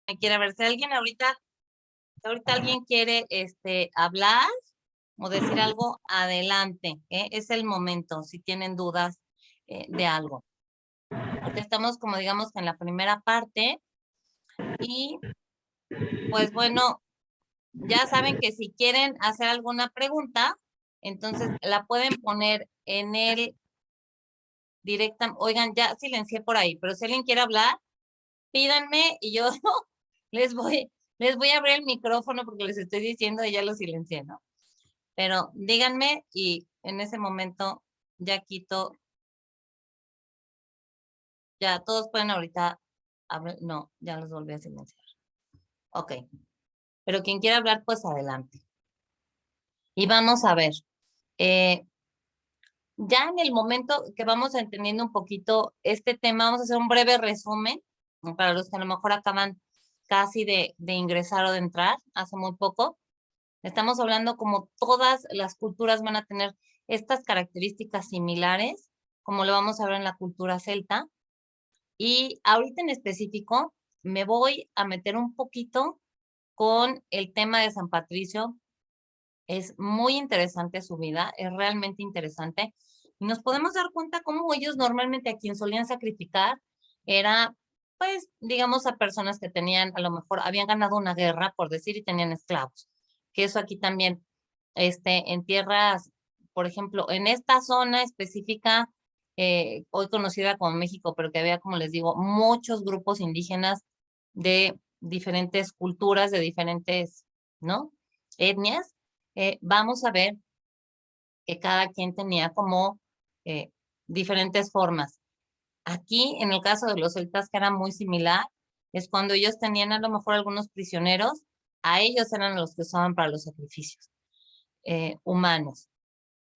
me quiere ver. Si alguien ahorita alguien quiere hablar o decir algo, adelante, ¿eh? Es el momento, si tienen dudas de algo. Porque estamos, como digamos, en la primera parte y pues bueno, ya saben que si quieren hacer alguna pregunta, entonces la pueden poner en el directa. Oigan, ya silencié por ahí, pero si alguien quiere hablar, pídanme y yo les voy, les voy a abrir el micrófono porque les estoy diciendo y ya lo silencié, ¿no? Pero díganme y en ese momento ya quito, ya todos pueden ahorita hablar. No, ya los volví a silenciar. Ok, pero quien quiera hablar, pues adelante. Y vamos a ver, eh, ya en el momento que vamos entendiendo un poquito este tema, vamos a hacer un breve resumen, ¿no? Para los que a lo mejor acaban casi de ingresar o de entrar hace muy poco. Estamos hablando como todas las culturas van a tener estas características similares, como lo vamos a ver en la cultura celta. Y ahorita en específico me voy a meter un poquito con el tema de San Patricio. Es muy interesante su vida, es realmente interesante. Y nos podemos dar cuenta cómo ellos normalmente a quien solían sacrificar era, pues, digamos, a personas que tenían, a lo mejor habían ganado una guerra, por decir, y tenían esclavos. Que eso aquí también, en tierras, por ejemplo, en esta zona específica, hoy conocida como México, pero que había, como les digo, muchos grupos indígenas de diferentes culturas, de diferentes, ¿no? Etnias. Vamos a ver que cada quien tenía como eh, diferentes formas. Aquí, en el caso de los celtas, que era muy similar, es cuando ellos tenían a lo mejor algunos prisioneros, a ellos eran los que usaban para los sacrificios humanos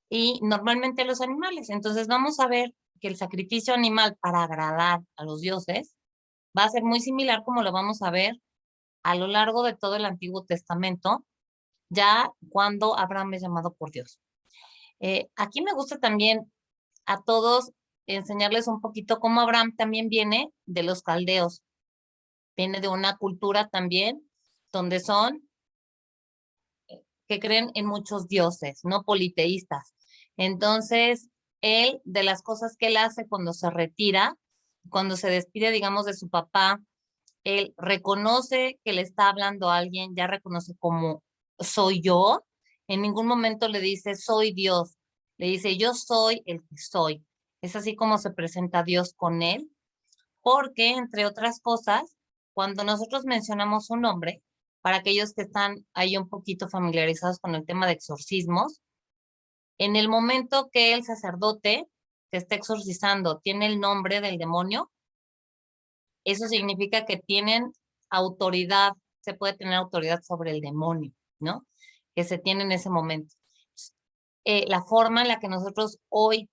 y normalmente los animales. Entonces vamos a ver que el sacrificio animal para agradar a los dioses va a ser muy similar como lo vamos a ver a lo largo de todo el Antiguo Testamento, ya cuando Abraham es llamado por Dios. Aquí me gusta también a todos enseñarles un poquito cómo Abraham también viene de los caldeos, viene de una cultura también donde son que creen en muchos dioses, no politeístas. Entonces, él, de las cosas que él hace cuando se retira, cuando se despide, digamos, de su papá, él reconoce que le está hablando a alguien, ya reconoce como soy yo, en ningún momento le dice soy Dios, le dice yo soy el que soy. Es así como se presenta Dios con él, porque entre otras cosas, cuando nosotros mencionamos un nombre, para aquellos que están ahí un poquito familiarizados con el tema de exorcismos, en el momento que el sacerdote que está exorcizando tiene el nombre del demonio, eso significa que tienen autoridad, se puede tener autoridad sobre el demonio, ¿no? Que se tiene en ese momento. La forma en la que nosotros hoy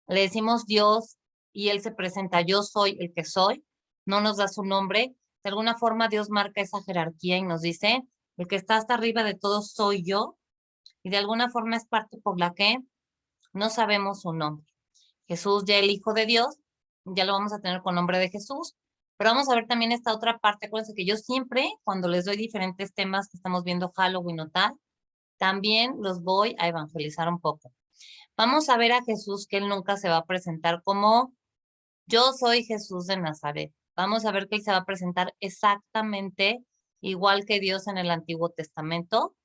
le decimos Dios y Él se presenta, yo soy el que soy, no nos da su nombre, de alguna forma Dios marca esa jerarquía y nos dice, el que está hasta arriba de todo soy yo, y de alguna forma es parte por la que no sabemos su nombre. Jesús, ya el Hijo de Dios, ya lo vamos a tener con nombre de Jesús, pero vamos a ver también esta otra parte. Acuérdense que yo siempre, cuando les doy diferentes temas que estamos viendo Halloween o tal, también los voy a evangelizar un poco. Vamos a ver a Jesús que él nunca se va a presentar como yo soy Jesús de Nazaret. Vamos a ver que él se va a presentar exactamente igual que Dios en el Antiguo Testamento.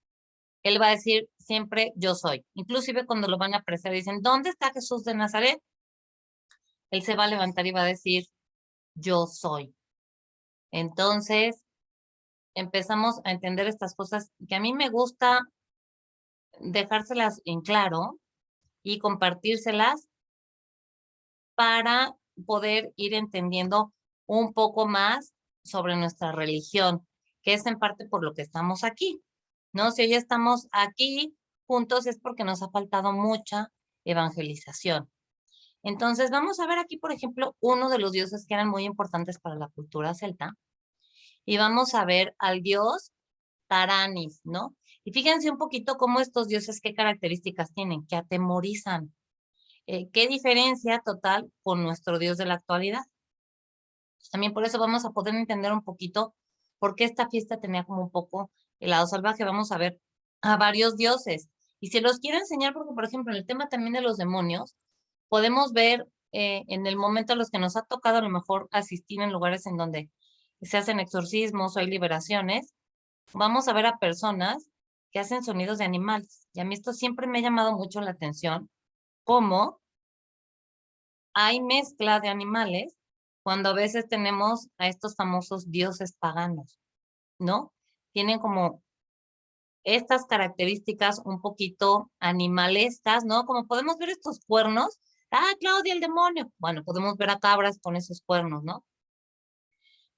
Él va a decir siempre yo soy. Inclusive cuando lo van a apreciar dicen, ¿dónde está Jesús de Nazaret? Él se va a levantar y va a decir yo soy. Entonces, empezamos a entender estas cosas que a mí me gusta dejárselas en claro y compartírselas para poder ir entendiendo un poco más sobre nuestra religión, que es en parte por lo que estamos aquí, ¿no? Si hoy estamos aquí juntos es porque nos ha faltado mucha evangelización. Entonces, vamos a ver aquí, por ejemplo, uno de los dioses que eran muy importantes para la cultura celta, y vamos a ver al dios Taranis, ¿no? Y fíjense un poquito cómo estos dioses, qué características tienen, que atemorizan. ¿Qué diferencia total con nuestro dios de la actualidad? Pues también por eso vamos a poder entender un poquito porque esta fiesta tenía como un poco el lado salvaje. Vamos a ver a varios dioses. Y se los quiero enseñar porque, por ejemplo, en el tema también de los demonios, podemos ver en el momento a los que nos ha tocado a lo mejor asistir en lugares en donde se hacen exorcismos o hay liberaciones, vamos a ver a personas que hacen sonidos de animales. Y a mí esto siempre me ha llamado mucho la atención, cómo hay mezcla de animales cuando a veces tenemos a estos famosos dioses paganos, ¿no? Tienen como estas características un poquito animalescas, ¿no? Como podemos ver estos cuernos. Ah, Claudia, el demonio. Bueno, podemos ver a cabras con esos cuernos, ¿no?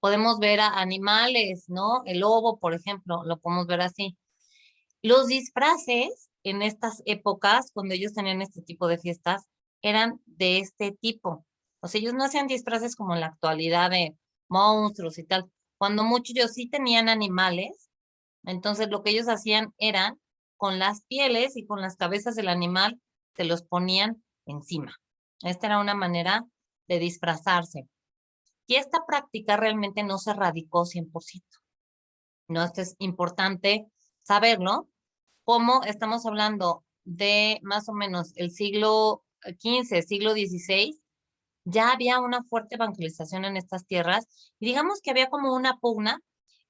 Podemos ver a animales, ¿no? El lobo, por ejemplo, lo podemos ver así. Los disfraces en estas épocas, cuando ellos tenían este tipo de fiestas, eran de este tipo. O sea, ellos no hacían disfraces como en la actualidad de monstruos y tal. Cuando muchos ellos sí tenían animales, entonces lo que ellos hacían era con las pieles y con las cabezas del animal, se los ponían encima. Esta era una manera de disfrazarse. Y esta práctica realmente no se radicó 100%. ¿No? Esto es importante saberlo. Como estamos hablando de más o menos el siglo XV, siglo XVI, ya había una fuerte evangelización en estas tierras y digamos que había como una pugna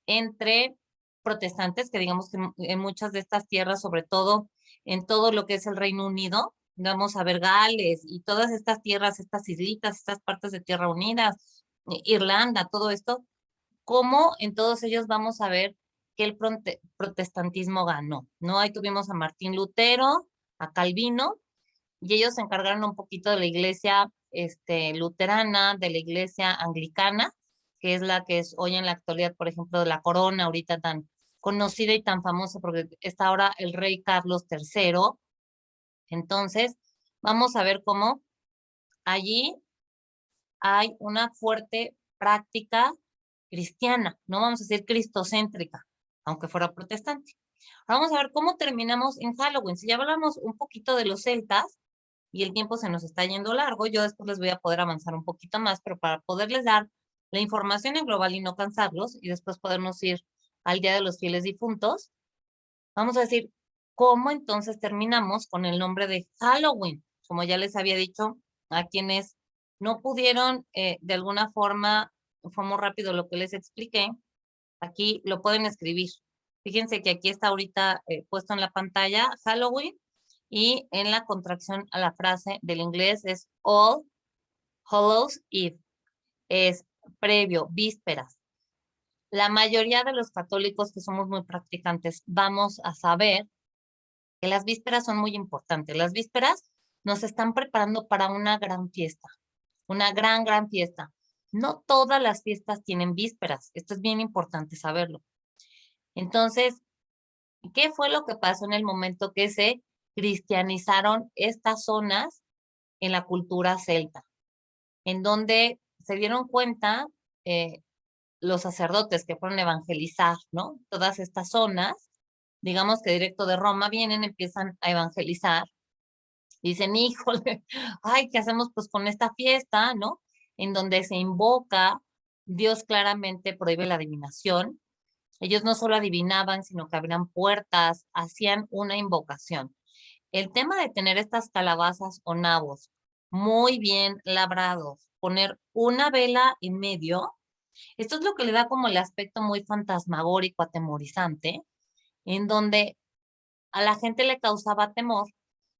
entre protestantes, que digamos que en muchas de estas tierras, sobre todo en todo lo que es el Reino Unido, vamos a ver Gales y todas estas tierras, estas islitas, estas partes de Tierra Unidas, Irlanda, todo esto, cómo en todos ellos vamos a ver que el protestantismo ganó, ¿no? Ahí tuvimos a Martín Lutero, a Calvino, y ellos se encargaron un poquito de la iglesia luterana, de la iglesia anglicana, que es la que es hoy en la actualidad, por ejemplo, de la corona, ahorita tan conocida y tan famosa, porque está ahora el rey Carlos III. Entonces, vamos a ver cómo allí hay una fuerte práctica cristiana, no vamos a decir cristocéntrica, aunque fuera protestante. Vamos a ver cómo terminamos en Halloween. Si ya hablamos un poquito de los celtas y el tiempo se nos está yendo largo, yo después les voy a poder avanzar un poquito más, pero para poderles dar la información en global y no cansarlos y después podernos ir al Día de los Fieles Difuntos, vamos a decir cómo entonces terminamos con el nombre de Halloween. Como ya les había dicho, a quienes no pudieron de alguna forma, fue muy rápido lo que les expliqué, aquí lo pueden escribir. Fíjense que aquí está ahorita puesto en la pantalla Halloween y en la contracción a la frase del inglés es All Hallows Eve, es previo, vísperas. La mayoría de los católicos que somos muy practicantes vamos a saber que las vísperas son muy importantes. Las vísperas nos están preparando para una gran fiesta, una gran fiesta. No todas las fiestas tienen vísperas, esto es bien importante saberlo. Entonces, ¿qué fue lo que pasó en el momento que se cristianizaron estas zonas en la cultura celta? En donde se dieron cuenta los sacerdotes que fueron a evangelizar, ¿no? Todas estas zonas, digamos que directo de Roma vienen, empiezan a evangelizar. Dicen, híjole, ay, ¿qué hacemos pues con esta fiesta, no? En donde se invoca, Dios claramente prohíbe la adivinación. Ellos no solo adivinaban, sino que abrían puertas, hacían una invocación. El tema de tener estas calabazas o nabos muy bien labrados, poner una vela en medio, esto es lo que le da como el aspecto muy fantasmagórico, atemorizante, en donde a la gente le causaba temor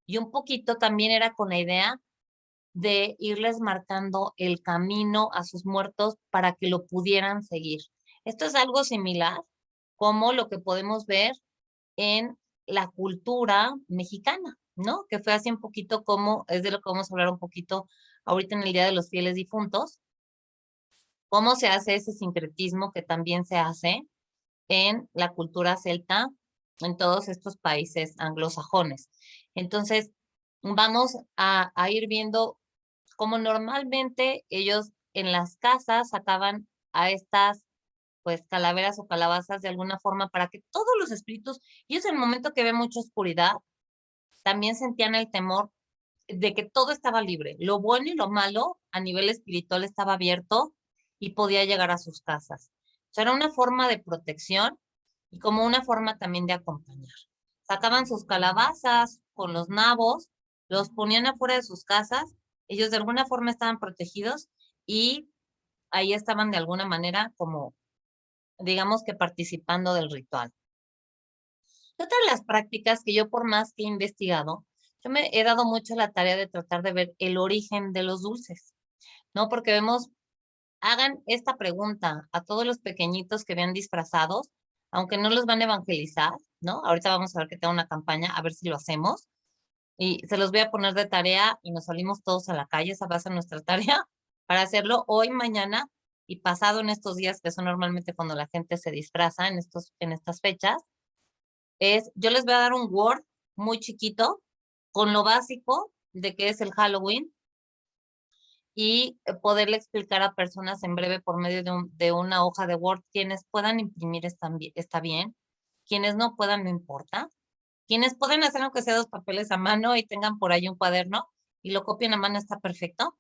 y un poquito también era con la idea de irles marcando el camino a sus muertos para que lo pudieran seguir. Esto es algo similar como lo que podemos ver en la cultura mexicana, ¿no? Que fue así un poquito como, es de lo que vamos a hablar un poquito ahorita en el Día de los Fieles Difuntos, cómo se hace ese sincretismo que también se hace en la cultura celta en todos estos países anglosajones. Entonces, vamos a ir viendo cómo normalmente ellos en las casas sacaban a estas pues calaveras o calabazas de alguna forma para que todos los espíritus, ellos en el momento que ven mucha oscuridad, también sentían el temor de que todo estaba libre, lo bueno y lo malo a nivel espiritual estaba abierto y podía llegar a sus casas. sea, era una forma de protección y como una forma también de acompañar. Sacaban sus calabazas con los nabos, los ponían afuera de sus casas, ellos de alguna forma estaban protegidos y ahí estaban de alguna manera como, digamos que participando del ritual. Otra de las prácticas que yo por más que he investigado, yo me he dado mucho la tarea de tratar de ver el origen de los dulces, ¿no? Porque vemos, hagan esta pregunta a todos los pequeñitos que vean disfrazados, aunque no los van a evangelizar, ¿no? Ahorita vamos a ver que tengo una campaña, a ver si lo hacemos. Y se los voy a poner de tarea y nos salimos todos a la calle, esa va a ser nuestra tarea para hacerlo hoy, mañana y pasado en estos días que son normalmente cuando la gente se disfraza en estas fechas. Yo les voy a dar un Word muy chiquito con lo básico de qué es el Halloween y poderle explicar a personas en breve por medio de una hoja de Word. Quienes puedan imprimir está bien, quienes no puedan no importa. Quienes pueden hacer aunque sea 2 papeles a mano y tengan por ahí un cuaderno y lo copien a mano está perfecto.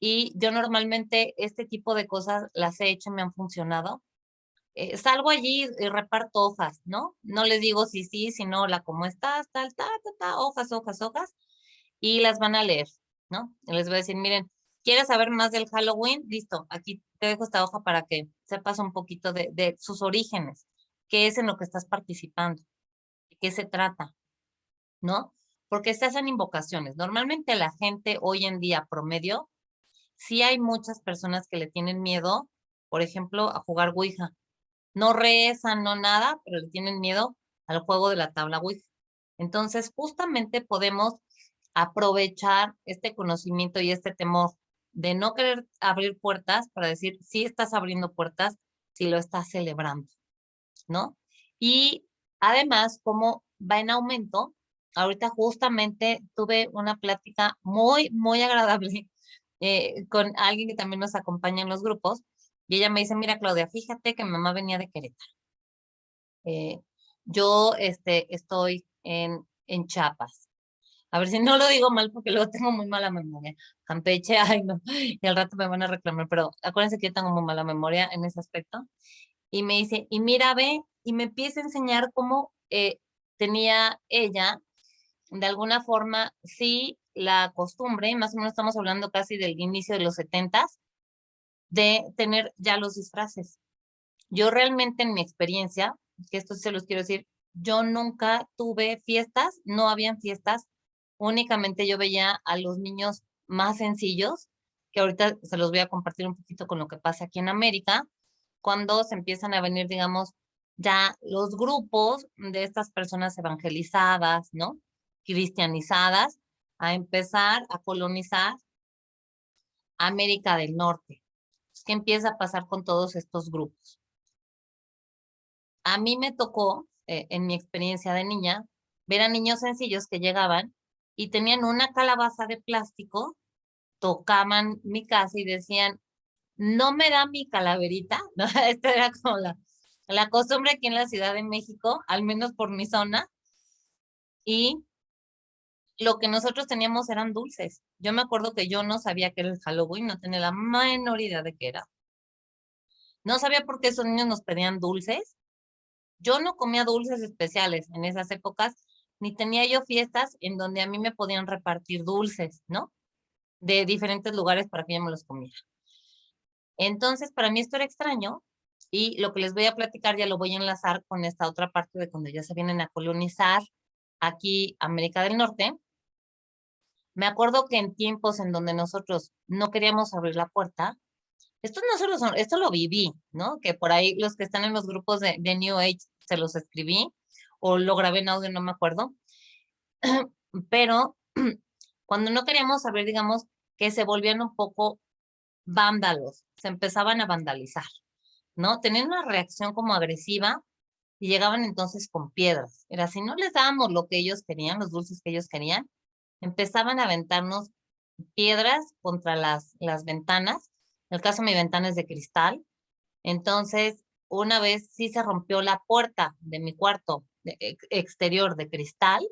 Y yo normalmente este tipo de cosas las he hecho y me han funcionado. Salgo allí y reparto hojas, ¿no? No les digo si sí, si no, la cómo estás, tal, hojas, hojas, hojas, y las van a leer, ¿no? Y les voy a decir, miren, ¿quieres saber más del Halloween? Listo, aquí te dejo esta hoja para que sepas un poquito de sus orígenes, qué es en lo que estás participando, de qué se trata, ¿no? Porque se hacen invocaciones. Normalmente la gente hoy en día promedio, sí hay muchas personas que le tienen miedo, por ejemplo, a jugar Ouija. No rezan, no nada, pero le tienen miedo al juego de la tabla Ouija. Entonces, justamente podemos aprovechar este conocimiento y este temor de no querer abrir puertas para decir, sí estás abriendo puertas, si lo estás celebrando, ¿no? Y además, como va en aumento, ahorita justamente tuve una plática muy, muy agradable con alguien que también nos acompaña en los grupos, y ella me dice, mira, Claudia, fíjate que mi mamá venía de Querétaro. Eh, yo estoy en Chiapas. A ver si no lo digo mal porque luego tengo muy mala memoria. Campeche, ay no, y al rato me van a reclamar, pero acuérdense que yo tengo muy mala memoria en ese aspecto. Y me dice, y mira, ve, y me empieza a enseñar cómo tenía ella, de alguna forma, sí, la costumbre, más o menos estamos hablando casi del inicio de los 70s, de tener ya los disfraces. Yo realmente en mi experiencia, que esto se los quiero decir, yo nunca tuve fiestas, no habían fiestas, únicamente yo veía a los niños más sencillos, que ahorita se los voy a compartir un poquito con lo que pasa aquí en América, cuando se empiezan a venir, digamos, ya los grupos de estas personas evangelizadas, ¿no? Cristianizadas, a empezar a colonizar América del Norte. ¿Qué empieza a pasar con todos estos grupos? A mí me tocó, en mi experiencia de niña, ver a niños sencillos que llegaban y tenían una calabaza de plástico, tocaban mi casa y decían, no me da mi calaverita, ¿no? Esta era como la costumbre aquí en la Ciudad de México, al menos por mi zona, y lo que nosotros teníamos eran dulces. Yo me acuerdo que yo no sabía que era el Halloween, no tenía la menor idea de qué era. No sabía por qué esos niños nos pedían dulces. Yo no comía dulces especiales en esas épocas, ni tenía yo fiestas en donde a mí me podían repartir dulces, ¿no? De diferentes lugares para que yo me los comiera. Entonces, para mí esto era extraño y lo que les voy a platicar ya lo voy a enlazar con esta otra parte de cuando ya se vienen a colonizar aquí América del Norte. Me acuerdo que en tiempos en donde nosotros no queríamos abrir la puerta, esto no solo son, esto lo viví, ¿no? Que por ahí los que están en los grupos de New Age se los escribí o lo grabé en audio, no me acuerdo. Pero cuando no queríamos saber, digamos, que se volvían un poco vándalos, se empezaban a vandalizar, ¿no? Tenían una reacción como agresiva y llegaban entonces con piedras. Era si no les dábamos lo que ellos querían, los dulces que ellos querían, empezaban a aventarnos piedras contra las ventanas. En el caso, mi ventana es de cristal. Entonces, una vez sí se rompió la puerta de mi cuarto exterior de cristal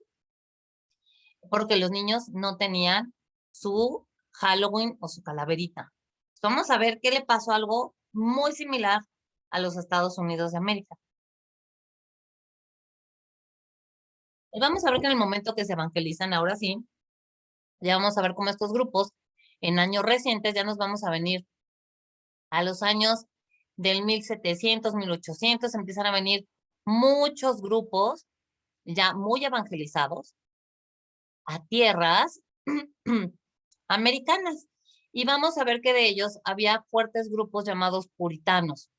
porque los niños no tenían su Halloween o su calaverita. Vamos a ver qué le pasó algo muy similar a los Estados Unidos de América. Y vamos a ver que en el momento que se evangelizan, ahora sí, ya vamos a ver cómo estos grupos en años recientes ya nos vamos a venir a los años del 1700, 1800, empiezan a venir muchos grupos ya muy evangelizados a tierras americanas. Y vamos a ver que de ellos había fuertes grupos llamados puritanos.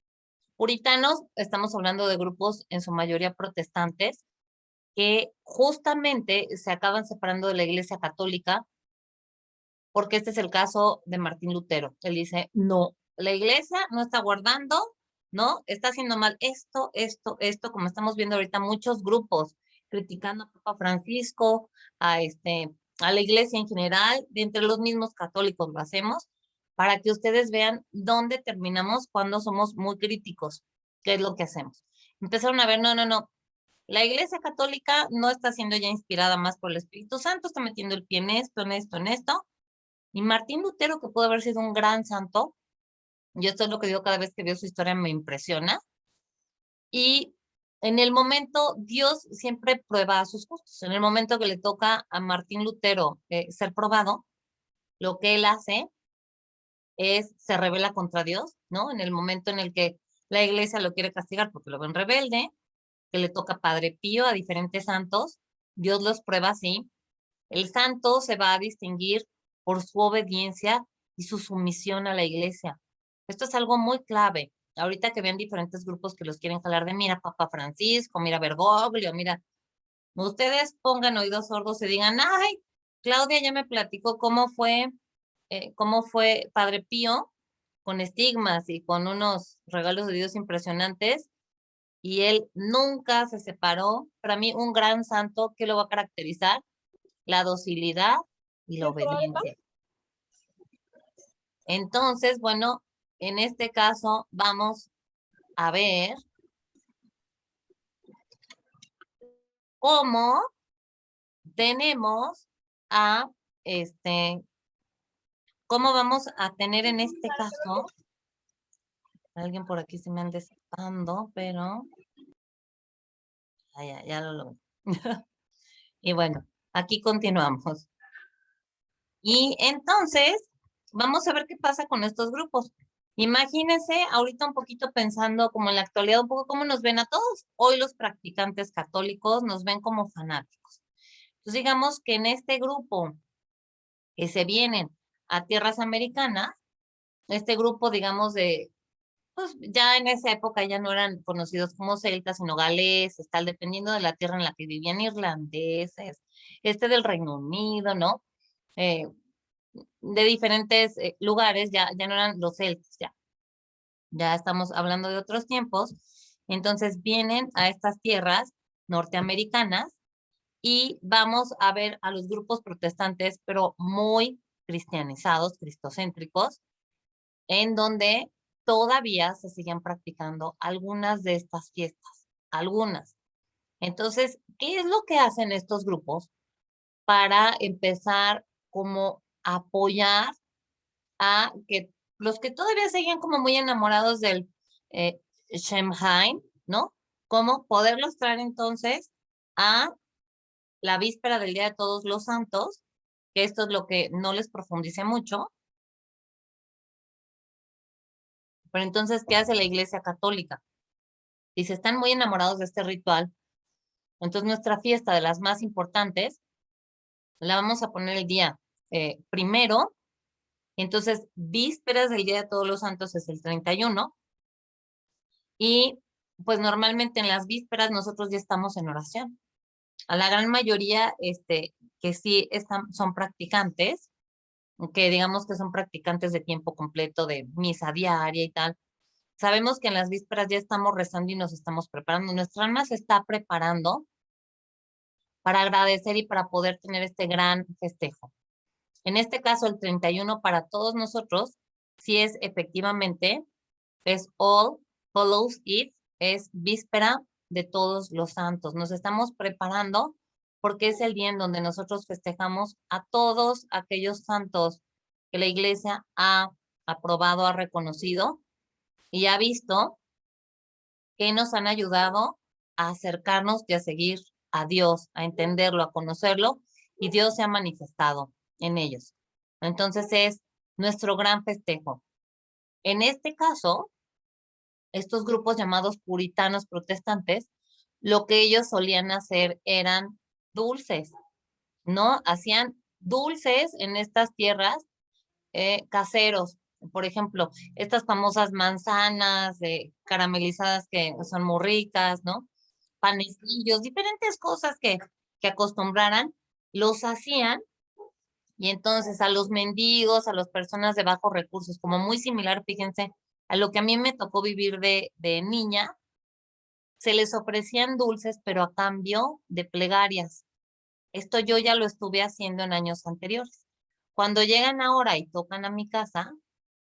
Puritanos, estamos hablando de grupos en su mayoría protestantes, que justamente se acaban separando de la Iglesia Católica, porque este es el caso de Martín Lutero. Él dice, no, la Iglesia no está guardando, ¿no? Está haciendo mal esto, como estamos viendo ahorita muchos grupos criticando a Papa Francisco, a la Iglesia en general, de entre los mismos católicos lo hacemos, para que ustedes vean dónde terminamos cuando somos muy críticos, qué es lo que hacemos. Empezaron a ver, no, la Iglesia Católica no está siendo ya inspirada más por el Espíritu Santo, está metiendo el pie en esto. Y Martín Lutero, que pudo haber sido un gran santo, yo esto es lo que digo cada vez que veo su historia, me impresiona. Y en el momento, Dios siempre prueba a sus justos. En el momento que le toca a Martín Lutero ser probado, lo que él hace es, se rebela contra Dios, ¿no? En el momento en el que la iglesia lo quiere castigar porque lo ven rebelde, que le toca a Padre Pío, a diferentes santos, Dios los prueba así. El santo se va a distinguir por su obediencia y su sumisión a la iglesia. Esto es algo muy clave. Ahorita que ven diferentes grupos que los quieren jalar de, mira, Papa Francisco, mira Bergoglio, mira, ustedes pongan oídos sordos y digan, ay, Claudia ya me platicó cómo fue Padre Pío con estigmas y con unos regalos de Dios impresionantes, y él nunca se separó. Para mí, un gran santo, ¿qué lo va a caracterizar? La docilidad y la obediencia. Entonces, bueno, en este caso vamos a ver cómo tenemos a cómo vamos a tener en este caso, alguien por aquí se me anda escapando, pero ya lo logré. Y bueno, aquí continuamos. Y entonces, vamos a ver qué pasa con estos grupos. Imagínense ahorita un poquito pensando como en la actualidad, un poco cómo nos ven a todos. Hoy los practicantes católicos nos ven como fanáticos. Entonces digamos que en este grupo que se vienen a tierras americanas, este grupo digamos pues ya en esa época ya no eran conocidos como celtas, sino galeses, tal, dependiendo de la tierra en la que vivían, irlandeses, del Reino Unido, ¿no? Eh, de diferentes lugares, ya no eran los celtas, ya estamos hablando de otros tiempos. Entonces vienen a estas tierras norteamericanas y vamos a ver a los grupos protestantes, pero muy cristianizados, cristocéntricos, en donde todavía se siguen practicando algunas de estas fiestas, algunas. Entonces, ¿qué es lo que hacen estos grupos para empezar como a apoyar a que los que todavía siguen como muy enamorados del Samhain, ¿no? Cómo poderlos traer entonces a la víspera del Día de Todos los Santos, que esto es lo que no les profundice mucho. Pero entonces, ¿qué hace la Iglesia Católica? Dice, están muy enamorados de este ritual, entonces nuestra fiesta de las más importantes la vamos a poner el día primero. Entonces vísperas del Día de Todos los Santos es el 31, y pues normalmente en las vísperas nosotros ya estamos en oración. A la gran mayoría que sí son practicantes, que digamos que son practicantes de tiempo completo, de misa diaria y tal, sabemos que en las vísperas ya estamos rezando y nos estamos preparando. Nuestra alma se está preparando para agradecer y para poder tener este gran festejo. En este caso, el 31 para todos nosotros, sí es efectivamente, es All Hallows Eve, es víspera de todos los santos. Nos estamos preparando porque es el día en donde nosotros festejamos a todos aquellos santos que la iglesia ha aprobado, ha reconocido y ha visto que nos han ayudado a acercarnos y a seguir a Dios, a entenderlo, a conocerlo, y Dios se ha manifestado en ellos. Entonces es nuestro gran festejo. En este caso, estos grupos llamados puritanos protestantes, lo que ellos solían hacer eran dulces, ¿no? Hacían dulces en estas tierras caseros. Por ejemplo, estas famosas manzanas caramelizadas que son muy ricas, ¿no? Panecillos, diferentes cosas que acostumbraran, los hacían y entonces a los mendigos, a las personas de bajos recursos, como muy similar, fíjense, a lo que a mí me tocó vivir de niña, se les ofrecían dulces, pero a cambio de plegarias. Esto yo ya lo estuve haciendo en años anteriores. Cuando llegan ahora y tocan a mi casa,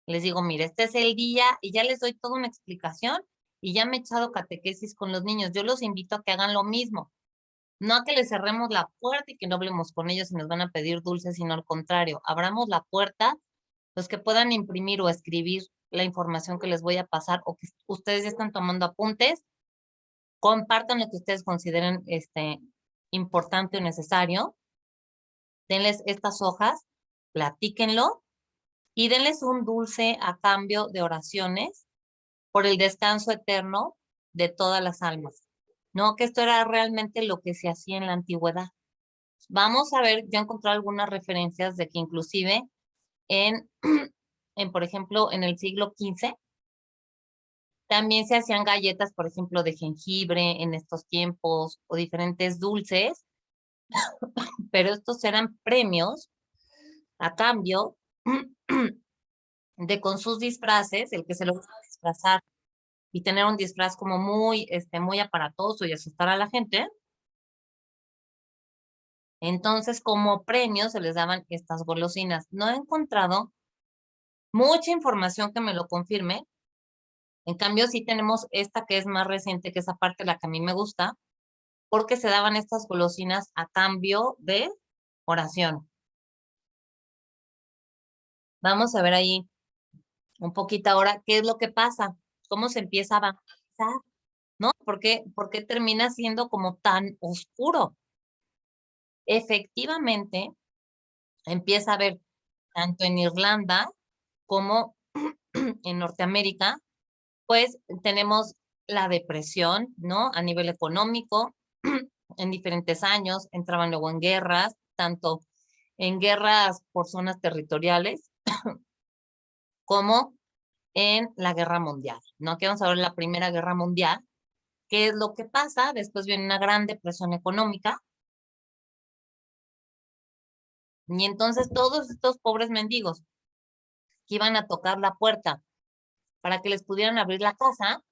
les digo, mire, este es el día y ya les doy toda una explicación y ya me he echado catequesis con los niños. Yo los invito a que hagan lo mismo. No a que les cerremos la puerta y que no hablemos con ellos y nos van a pedir dulces, sino al contrario, abramos la puerta, los que puedan imprimir o escribir la información que les voy a pasar o que ustedes ya están tomando apuntes, compartan lo que ustedes consideren importante o necesario, denles estas hojas, platíquenlo y denles un dulce a cambio de oraciones por el descanso eterno de todas las almas. No, que esto era realmente lo que se hacía en la antigüedad. Vamos a ver, yo he encontrado algunas referencias de que inclusive en, por ejemplo, en el siglo XV, también se hacían galletas, por ejemplo, de jengibre en estos tiempos o diferentes dulces, pero estos eran premios a cambio de con sus disfraces, el que se lo va a disfrazar y tener un disfraz como muy aparatoso y asustar a la gente. Entonces, como premio se les daban estas golosinas. No he encontrado mucha información que me lo confirme. En cambio, sí tenemos esta que es más reciente, que es aparte la que a mí me gusta, porque se daban estas golosinas a cambio de oración. Vamos a ver ahí un poquito ahora qué es lo que pasa, cómo se empieza a evangelizar, ¿no? ¿Por qué termina siendo como tan oscuro? Efectivamente, empieza a haber tanto en Irlanda como en Norteamérica, pues tenemos la depresión, ¿no? A nivel económico, en diferentes años, entraban luego en guerras, tanto en guerras por zonas territoriales como en la guerra mundial, ¿no? Aquí vamos a ver la Primera Guerra Mundial, qué es lo que pasa, después viene una gran depresión económica, y entonces todos estos pobres mendigos que iban a tocar la puerta para que les pudieran abrir la casa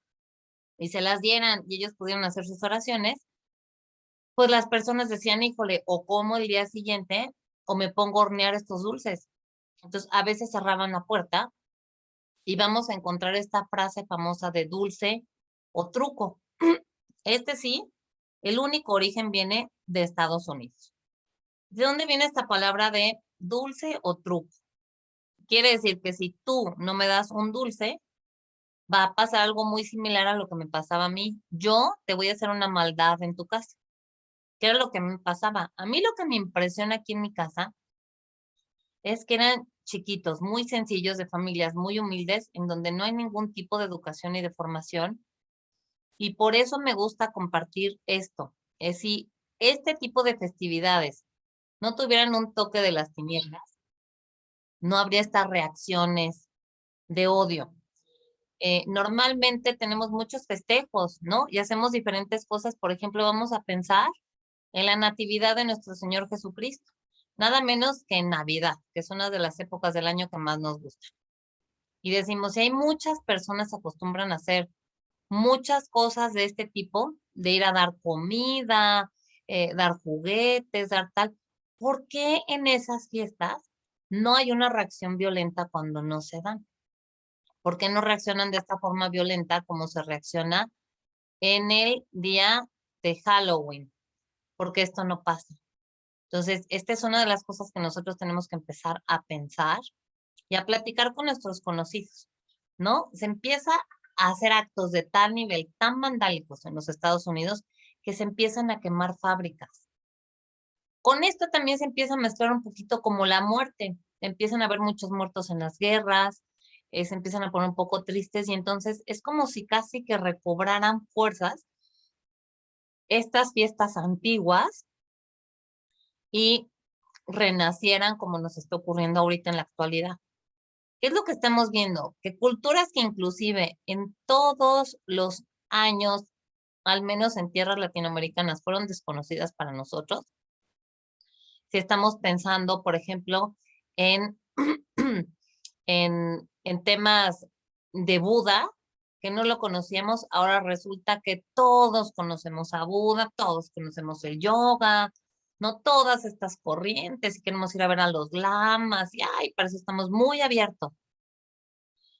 y se las dieran y ellos pudieran hacer sus oraciones, pues las personas decían, híjole, o como el día siguiente, o me pongo a hornear estos dulces. Entonces, a veces cerraban la puerta y vamos a encontrar esta frase famosa de dulce o truco. Este sí, el único origen viene de Estados Unidos. ¿De dónde viene esta palabra de dulce o truco? Quiere decir que si tú no me das un dulce, va a pasar algo muy similar a lo que me pasaba a mí. Yo te voy a hacer una maldad en tu casa. ¿Qué era lo que me pasaba? A mí lo que me impresiona aquí en mi casa es que eran chiquitos, muy sencillos, de familias muy humildes, en donde no hay ningún tipo de educación y de formación. Y por eso me gusta compartir esto. Es si este tipo de festividades no tuvieran un toque de las tinieblas, no habría estas reacciones de odio. Normalmente tenemos muchos festejos, ¿no? Y hacemos diferentes cosas. Por ejemplo, vamos a pensar en la natividad de nuestro Señor Jesucristo. Nada menos que en Navidad, que es una de las épocas del año que más nos gusta. Y decimos, si hay muchas personas que acostumbran a hacer muchas cosas de este tipo, de ir a dar comida, dar juguetes, dar tal, ¿por qué en esas fiestas no hay una reacción violenta cuando no se dan? ¿Por qué no reaccionan de esta forma violenta como se reacciona en el día de Halloween? Porque esto no pasa. Entonces, esta es una de las cosas que nosotros tenemos que empezar a pensar y a platicar con nuestros conocidos, ¿no? Se empieza a hacer actos de tal nivel, tan vandálicos en los Estados Unidos, que se empiezan a quemar fábricas. Con esto también se empieza a mezclar un poquito como la muerte. Empiezan a haber muchos muertos en las guerras, se empiezan a poner un poco tristes y entonces es como si casi que recobraran fuerzas estas fiestas antiguas y renacieran como nos está ocurriendo ahorita en la actualidad. ¿Qué es lo que estamos viendo? Que culturas que inclusive en todos los años, al menos en tierras latinoamericanas, fueron desconocidas para nosotros. Si estamos pensando, por ejemplo, en, en temas de Buda, que no lo conocíamos, ahora resulta que todos conocemos a Buda, todos conocemos el yoga, no todas estas corrientes, y queremos ir a ver a los lamas, y ay, para eso estamos muy abiertos.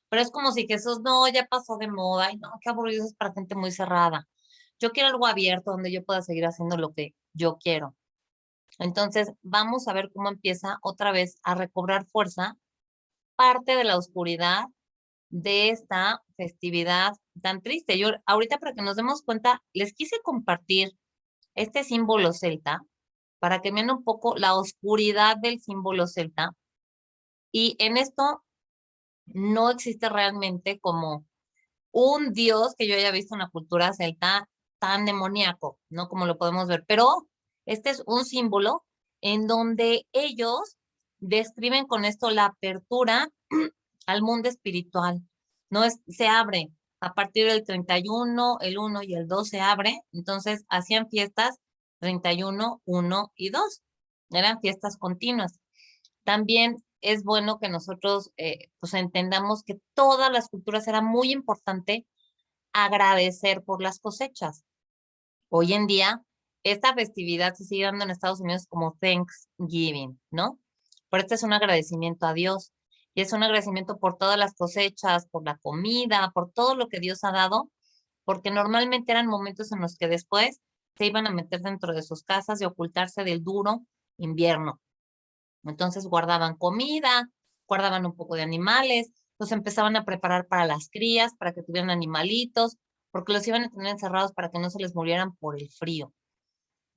Pero es como si Jesús, no, ya pasó de moda, y no, qué aburrido, es para gente muy cerrada. Yo quiero algo abierto donde yo pueda seguir haciendo lo que yo quiero. Entonces, vamos a ver cómo empieza otra vez a recobrar fuerza parte de la oscuridad de esta festividad tan triste. Yo ahorita, para que nos demos cuenta, les quise compartir este símbolo celta para que vean un poco la oscuridad del símbolo celta. Y en esto no existe realmente como un dios que yo haya visto en la cultura celta tan demoníaco, ¿no? Como lo podemos ver. Pero este es un símbolo en donde ellos describen con esto la apertura al mundo espiritual. No es, se abre a partir del 31, el 1 y el 2 se abre. Entonces hacían fiestas 31, 1 y 2. Eran fiestas continuas. También es bueno que nosotros pues entendamos que todas las culturas era muy importante agradecer por las cosechas. Hoy en día, esta festividad se sigue dando en Estados Unidos como Thanksgiving, ¿no? Pero este es un agradecimiento a Dios. Y es un agradecimiento por todas las cosechas, por la comida, por todo lo que Dios ha dado, porque normalmente eran momentos en los que después se iban a meter dentro de sus casas y ocultarse del duro invierno. Entonces guardaban comida, guardaban un poco de animales, los empezaban a preparar para las crías, para que tuvieran animalitos, porque los iban a tener encerrados para que no se les murieran por el frío.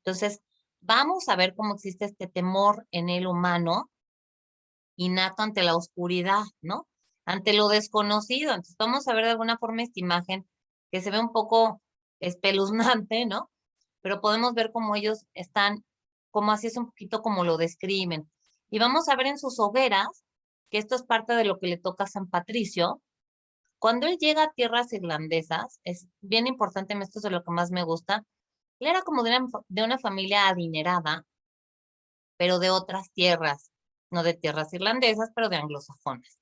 Entonces, vamos a ver cómo existe este temor en el humano innato ante la oscuridad, ¿no? Ante lo desconocido. Entonces, vamos a ver de alguna forma esta imagen que se ve un poco espeluznante, ¿no? Pero podemos ver cómo ellos están, como así es un poquito como lo describen. Y vamos a ver en sus hogueras, que esto es parte de lo que le toca a San Patricio. Cuando él llega a tierras irlandesas, es bien importante, esto es de lo que más me gusta, él era como de una familia adinerada, pero de otras tierras, no de tierras irlandesas, pero de anglosajonas.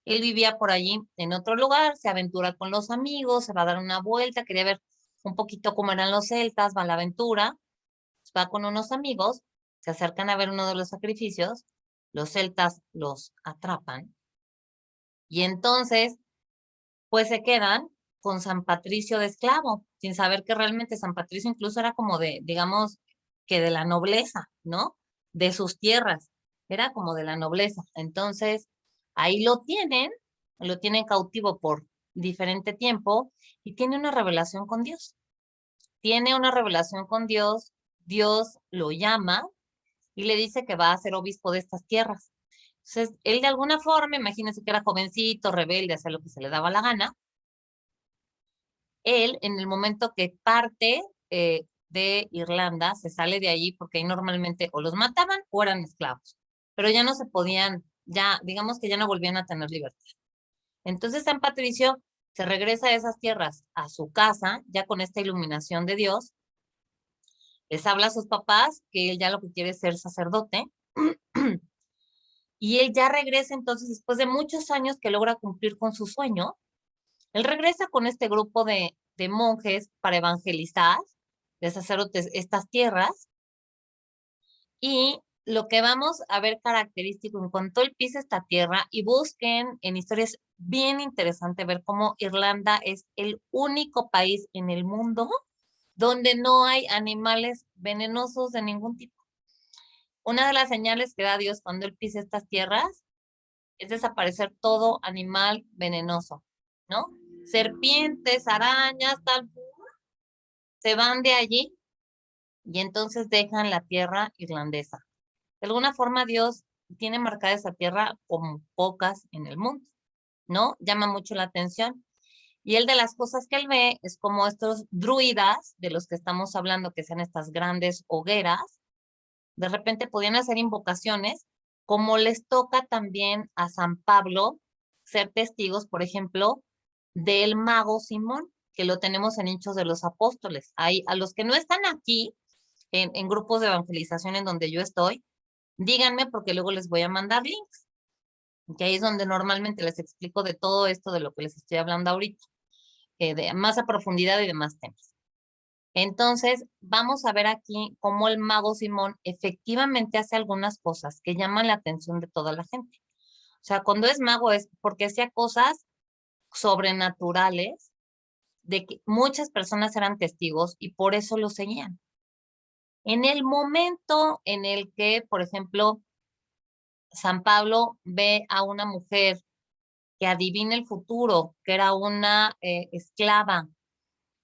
Él vivía por allí en otro lugar, se aventura con los amigos, se va a dar una vuelta, quería ver un poquito cómo eran los celtas, va a la aventura, va con unos amigos, se acercan a ver uno de los sacrificios, los celtas los atrapan y entonces pues se quedan con San Patricio de esclavo, sin saber que realmente San Patricio incluso era como de, digamos, que de la nobleza, ¿no? De sus tierras, era como de la nobleza. Entonces, ahí lo tienen cautivo por diferente tiempo y tiene una revelación con Dios. Tiene una revelación con Dios, Dios lo llama y le dice que va a ser obispo de estas tierras. Entonces, él de alguna forma, imagínense que era jovencito, rebelde, hacía lo que se le daba la gana. Él, en el momento que parte de Irlanda, se sale de allí porque ahí normalmente o los mataban o eran esclavos, pero ya no se podían, ya, digamos que ya no volvían a tener libertad. Entonces San Patricio se regresa a esas tierras, a su casa, ya con esta iluminación de Dios, les habla a sus papás que él ya lo que quiere es ser sacerdote, y él ya regresa entonces después de muchos años que logra cumplir con su sueño. Él regresa con este grupo de monjes para evangelizar, de sacerdotes, estas tierras. Y lo que vamos a ver característico en cuanto él pisa esta tierra y busquen en historias bien interesante ver cómo Irlanda es el único país en el mundo donde no hay animales venenosos de ningún tipo. Una de las señales que da Dios cuando él pisa estas tierras es desaparecer todo animal venenoso, ¿no? serpientes, arañas, tal, se van de allí y entonces dejan la tierra irlandesa. De alguna forma Dios tiene marcada esa tierra como pocas en el mundo, ¿no? Llama mucho la atención. Y él de las cosas que él ve es como estos druidas de los que estamos hablando, que sean estas grandes hogueras, de repente podían hacer invocaciones, como les toca también a San Pablo ser testigos, por ejemplo, del mago Simón, que lo tenemos en Hechos de los Apóstoles. Ahí, a los que no están aquí, en grupos de evangelización en donde yo estoy, díganme porque luego les voy a mandar links, que ahí es donde normalmente les explico de todo esto de lo que les estoy hablando ahorita, de más a profundidad y de más temas. Entonces, vamos a ver aquí cómo el mago Simón efectivamente hace algunas cosas que llaman la atención de toda la gente. O sea, cuando es mago es porque hacía cosas sobrenaturales de que muchas personas eran testigos y por eso lo seguían. En el momento en el que, por ejemplo, San Pablo ve a una mujer que adivina el futuro, que era una esclava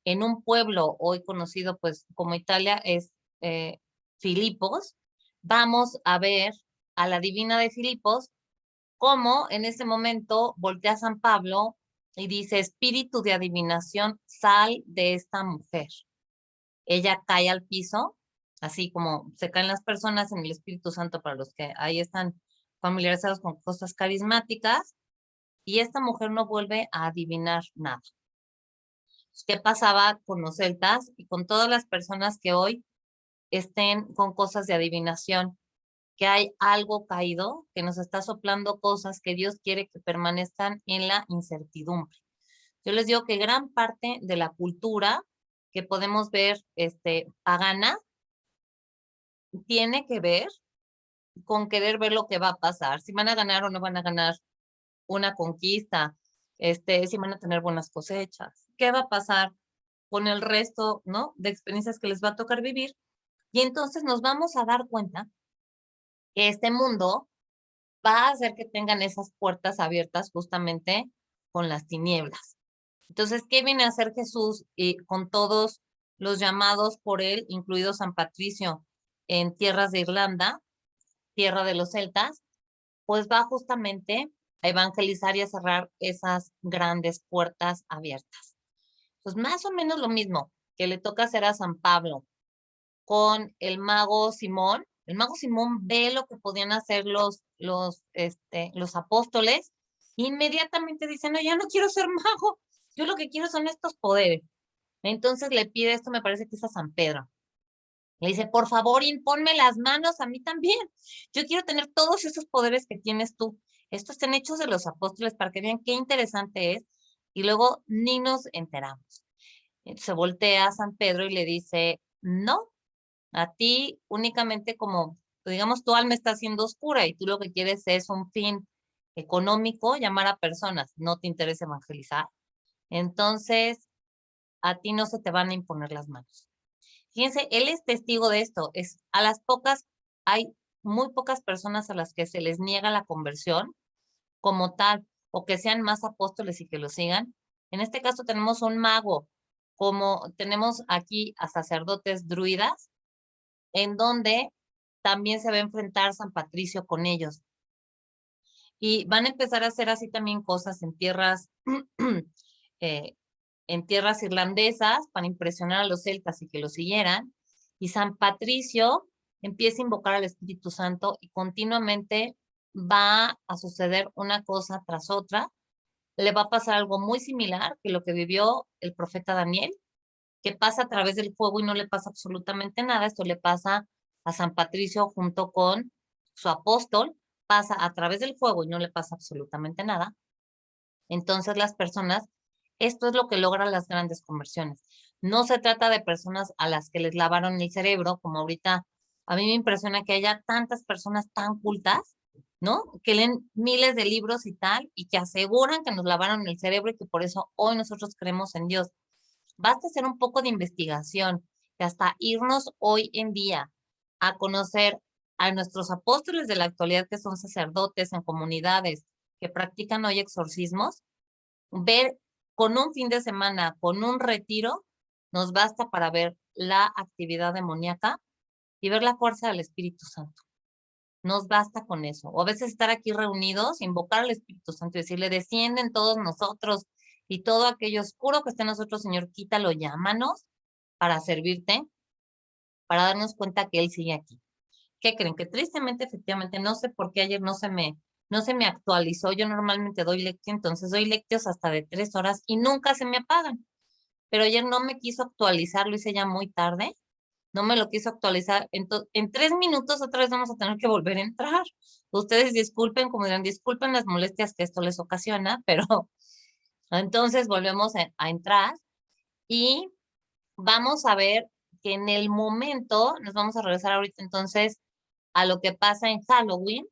en un pueblo hoy conocido pues como Italia, es Filipos, vamos a ver a la divina de Filipos, cómo en ese momento voltea a San Pablo y dice, espíritu de adivinación, sal de esta mujer. Ella cae al piso, así como se caen las personas en el Espíritu Santo para los que ahí están familiarizados con cosas carismáticas, y esta mujer no vuelve a adivinar nada. ¿Qué pasaba con los celtas y con todas las personas que hoy estén con cosas de adivinación? Que hay algo caído que nos está soplando cosas que Dios quiere que permanezcan en la incertidumbre. Yo les digo que gran parte de la cultura que podemos ver pagana tiene que ver con querer ver lo que va a pasar, si van a ganar o no van a ganar una conquista, si van a tener buenas cosechas, qué va a pasar con el resto, ¿no? De experiencias que les va a tocar vivir. Y entonces nos vamos a dar cuenta que este mundo va a hacer que tengan esas puertas abiertas justamente con las tinieblas. Entonces, ¿qué viene a hacer Jesús con todos los llamados por él, incluido San Patricio, en tierras de Irlanda, tierra de los celtas? Pues va justamente a evangelizar y a cerrar esas grandes puertas abiertas. Pues más o menos lo mismo que le toca hacer a San Pablo con el mago Simón. El mago Simón ve lo que podían hacer los apóstoles. Inmediatamente dice, no, ya no quiero ser mago, yo lo que quiero son estos poderes. Entonces le pide, esto me parece que es a San Pedro. Le dice, por favor, imponme las manos a mí también. Yo quiero tener todos esos poderes que tienes tú. Estos están hechos de los apóstoles para que vean qué interesante es. Y luego ni nos enteramos. Se voltea a San Pedro y le dice, no, a ti únicamente como, digamos, tu alma está siendo oscura y tú lo que quieres es un fin económico, llamar a personas, no te interesa evangelizar. Entonces, a ti no se te van a imponer las manos. Fíjense, él es testigo de esto. A las pocas, hay muy pocas personas a las que se les niega la conversión como tal, o que sean más apóstoles y que lo sigan. En este caso tenemos un mago, como tenemos aquí a sacerdotes druidas, en donde también se va a enfrentar San Patricio con ellos. Y van a empezar a hacer así también cosas eh, en tierras irlandesas para impresionar a los celtas y que lo siguieran. Y San Patricio empieza a invocar al Espíritu Santo y continuamente va a suceder una cosa tras otra. Le va a pasar algo muy similar que lo que vivió el profeta Daniel, que pasa a través del fuego y no le pasa absolutamente nada. Esto le pasa a San Patricio junto con su apóstol, pasa a través del fuego y no le pasa absolutamente nada. Entonces las personas, esto es lo que logra las grandes conversiones. No se trata de personas a las que les lavaron el cerebro, como ahorita a mí me impresiona que haya tantas personas tan cultas, ¿no? Que leen miles de libros y tal, y que aseguran que nos lavaron el cerebro y que por eso hoy nosotros creemos en Dios. Basta hacer un poco de investigación y hasta irnos hoy en día a conocer a nuestros apóstoles de la actualidad que son sacerdotes en comunidades que practican hoy exorcismos, ver con un fin de semana, con un retiro, nos basta para ver la actividad demoníaca y ver la fuerza del Espíritu Santo. Nos basta con eso. O a veces estar aquí reunidos, invocar al Espíritu Santo y decirle, desciende en todos nosotros y todo aquello oscuro que esté en nosotros, Señor, quítalo, llámanos para servirte, para darnos cuenta que Él sigue aquí. ¿Qué creen? Que tristemente, efectivamente, no sé por qué ayer no se me actualizó. Yo normalmente doy lectio, entonces doy lectios hasta de 3 horas y nunca se me apagan. Pero ayer no me quiso actualizar, lo hice ya muy tarde, no me lo quiso actualizar. Entonces, en 3 minutos otra vez vamos a tener que volver a entrar. Ustedes disculpen, como dirán, disculpen las molestias que esto les ocasiona, pero entonces volvemos a entrar y vamos a ver que en el momento, nos vamos a regresar ahorita entonces a lo que pasa en Halloween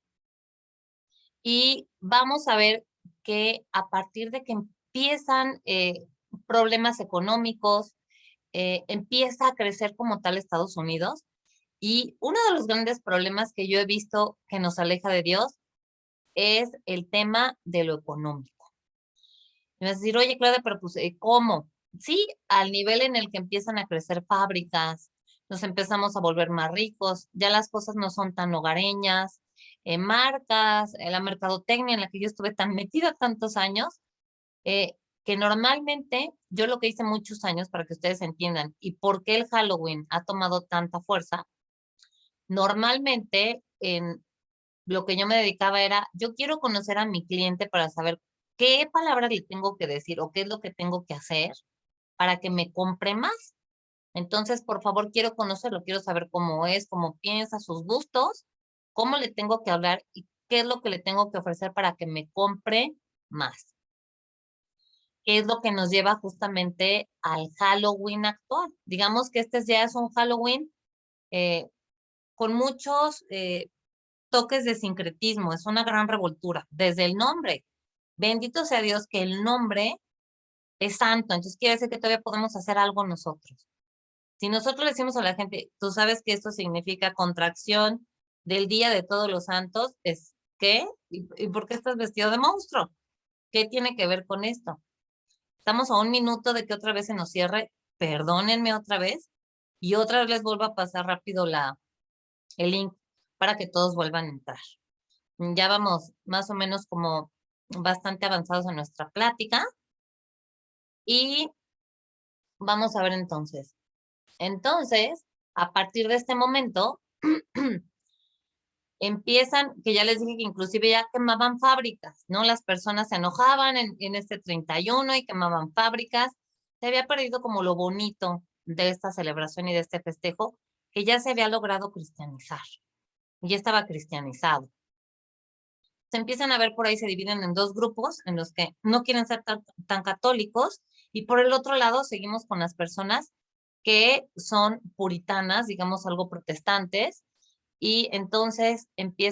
y vamos a ver que a partir de que empiezan problemas económicos, empieza a crecer como tal Estados Unidos y uno de los grandes problemas que yo he visto que nos aleja de Dios es el tema de lo económico. Y me vas a decir, oye, Claudia, pero pues, ¿cómo? Sí, al nivel en el que empiezan a crecer fábricas, nos empezamos a volver más ricos, ya las cosas no son tan hogareñas, marcas, la mercadotecnia en la que yo estuve tan metida tantos años, eh, que normalmente yo lo que hice muchos años, para que ustedes entiendan, y por qué el Halloween ha tomado tanta fuerza, normalmente en lo que yo me dedicaba era, yo quiero conocer a mi cliente para saber qué palabras le tengo que decir o qué es lo que tengo que hacer para que me compre más. Entonces, por favor, quiero conocerlo, quiero saber cómo es, cómo piensa, sus gustos, cómo le tengo que hablar y qué es lo que le tengo que ofrecer para que me compre más. ¿Qué es lo que nos lleva justamente al Halloween actual? Digamos que este ya es un Halloween eh, con muchos toques de sincretismo, es una gran revoltura, desde el nombre. Bendito sea Dios que el nombre es santo, entonces quiere decir que todavía podemos hacer algo nosotros. Si nosotros le decimos a la gente, tú sabes que esto significa contracción del Día de Todos los Santos, es ¿qué? ¿Y por qué estás vestido de monstruo? ¿Qué tiene que ver con esto? Estamos a un minuto de que otra vez se nos cierre, perdónenme otra vez, y otra vez les vuelvo a pasar rápido el link para que todos vuelvan a entrar. Ya vamos más o menos como bastante avanzados en nuestra plática y vamos a ver entonces. Entonces, a partir de este momento, empiezan, que ya les dije que inclusive ya quemaban fábricas, ¿no? Las personas se enojaban en este 31 y quemaban fábricas. Se había perdido como lo bonito de esta celebración y de este festejo, que ya se había logrado cristianizar. Ya estaba cristianizado. Se empiezan a ver por ahí, se dividen en dos grupos en los que no quieren ser tan católicos y por el otro lado seguimos con las personas que son puritanas, digamos algo protestantes, y entonces empieza